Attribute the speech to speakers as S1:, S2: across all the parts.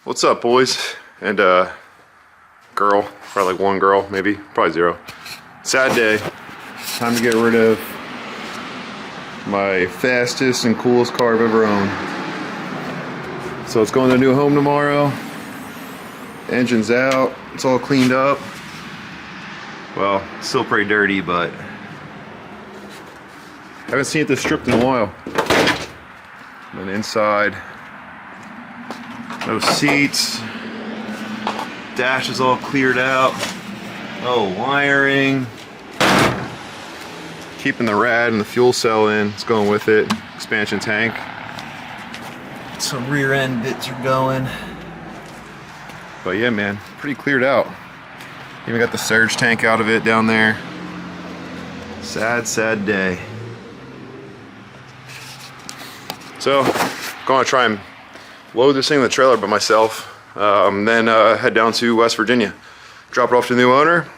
S1: What's up, boys? And girl, probably like one girl, maybe, probably zero. Sad day. Time to get rid of my fastest and coolest car I've ever owned. So it's going to a new home tomorrow. Engine's out, it's all cleaned up. Well, still pretty dirty, but haven't seen it this stripped in a while. And inside, no seats. Dash is all cleared out. Oh, wiring. Keeping the rad and the fuel cell in. It's going with it. Expansion tank. Some rear end bits are going. But yeah, man, pretty cleared out. Even got the surge tank out of it down there. Sad, sad day. So, going to try and load this thing in the trailer by myself, then head down to West Virginia. Drop it off to the new owner.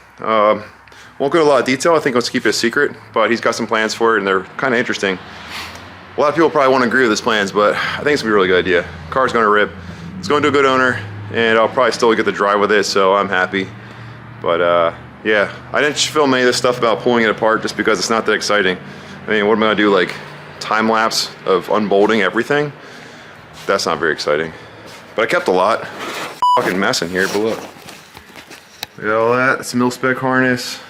S1: Won't go into a lot of detail, I think let's keep it a secret, but he's got some plans for it and they're kind of interesting. A lot of people probably won't agree with his plans, but I think it's going to be a really good idea. Car's going to rip, it's going to a good owner, and I'll probably still get to drive with it, so I'm happy. But yeah, I didn't film any of this stuff about pulling it apart just because it's not that exciting. I mean, what am I going to do, like time lapse of unbolting everything? That's not very exciting. But I kept a lot. Fucking mess in here, but look. We got all that. It's a mil-spec harness,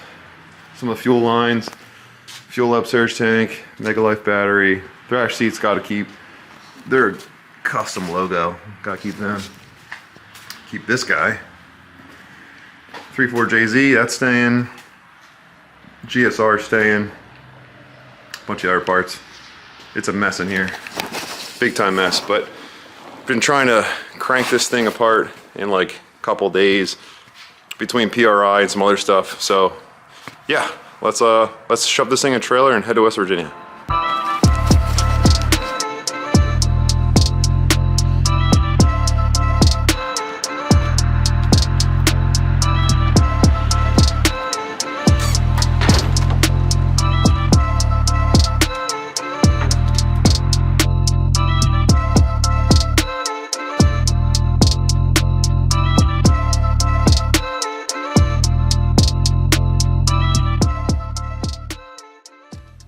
S1: some of the fuel lines, fuel up surge tank, Mega Life battery, thrash seats gotta keep. They're a custom logo, gotta keep them. Keep this guy. 3.4 JZ, that's staying. GSR staying. Bunch of other parts. It's a mess in here. Big time mess, but been trying to crank this thing apart in like a couple days between PRI and some other stuff. So yeah, let's shove this thing in a trailer and head to West Virginia.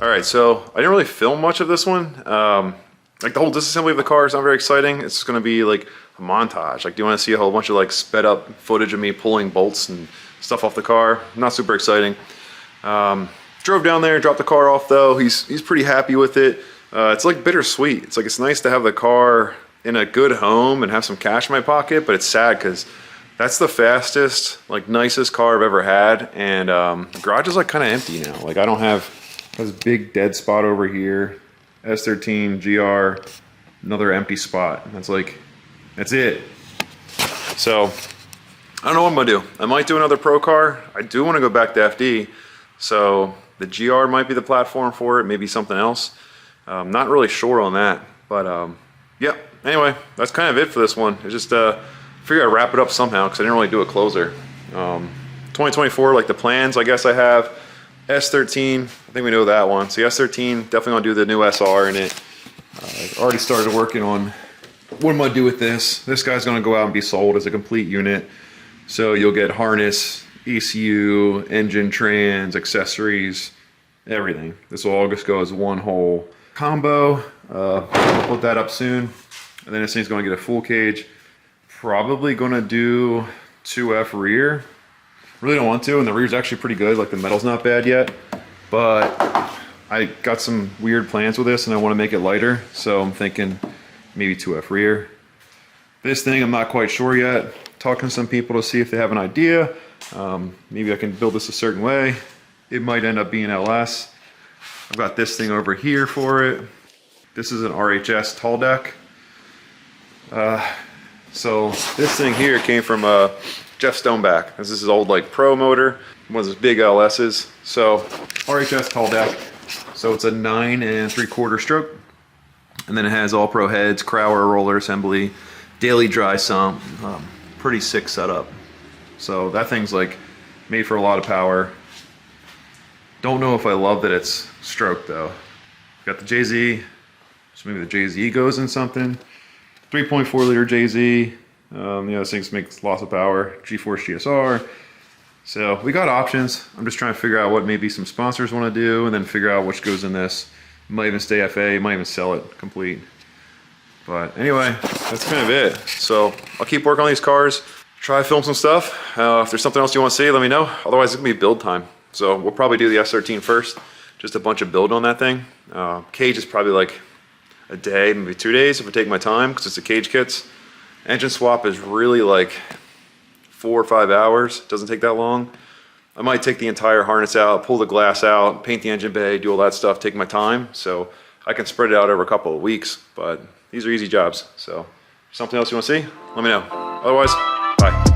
S1: Alright, so I didn't really film much of this one. Like the whole disassembly of the car is not very exciting. It's going to be like a montage. Like, do you want to see a whole bunch of like sped up footage of me pulling bolts and stuff off the car? Not super exciting. Drove down there, dropped the car off though. He's pretty happy with it. It's like bittersweet. It's like it's nice to have the car in a good home and have some cash in my pocket, but it's sad because that's the fastest, like nicest car I've ever had, and the garage is like kind of empty now. Like I don't have this big dead spot over here, S13 GR, another empty spot. That's it. So I don't know what I'm gonna do. I might do another pro car. I do want to go back to FD, so the GR might be the platform for it. Maybe something else. Not really sure on that, but yeah. Anyway, that's kind of it for this one. It's just figure I'd wrap it up somehow because I didn't really do a closer. 2024, like the plans I guess I have. S13, I think we know that one. So S13, definitely gonna do the new SR in it. I've already started working on what I'm gonna do with this. This guy's gonna go out and be sold as a complete unit. So you'll get harness, ECU, engine, trans, accessories, everything. This will all just go as one whole combo. I'll put that up soon. And then this thing's gonna get a full cage. Probably gonna do 2F rear. Really don't want to, and the rear's actually pretty good. Like the metal's not bad yet, but I got some weird plans with this and I want to make it lighter, so I'm thinking maybe 2F rear. This thing I'm not quite sure yet. Talking to some people to see if they have an idea. Maybe I can build this a certain way. It might end up being LS. I've got this thing over here for it. This is an RHS tall deck. So this thing here came from Jeff Stoneback. This is his old like pro motor, one of those big LS's. So RHS tall deck. So it's a 9 3/4 stroke, and then it has all pro heads, Crowler roller assembly, daily dry sump. Pretty sick setup. So that thing's like made for a lot of power. Don't know if I love that it's stroke though. Got the JZ, so maybe the JZ goes in something. 3.4 liter JZ. This thing makes lots of power, G-Force GSR. So we got options. I'm just trying to figure out what maybe some sponsors want to do and then figure out which goes in this. Might even stay FA, might even sell it complete. But anyway, that's kind of it. So I'll keep working on these cars, try to film some stuff. If there's something else you want to see, let me know. Otherwise, it's going to be build time. So we'll probably do the S13 first. Just a bunch of build on that thing. Cage is probably like a day, maybe 2 days if I take my time because it's the cage kits. Engine swap is really like 4 or 5 hours. It doesn't take that long. I might take the entire harness out, pull the glass out, paint the engine bay, do all that stuff, take my time. So I can spread it out over a couple of weeks, but these are easy jobs. So something else you want to see? Let me know. Otherwise, bye.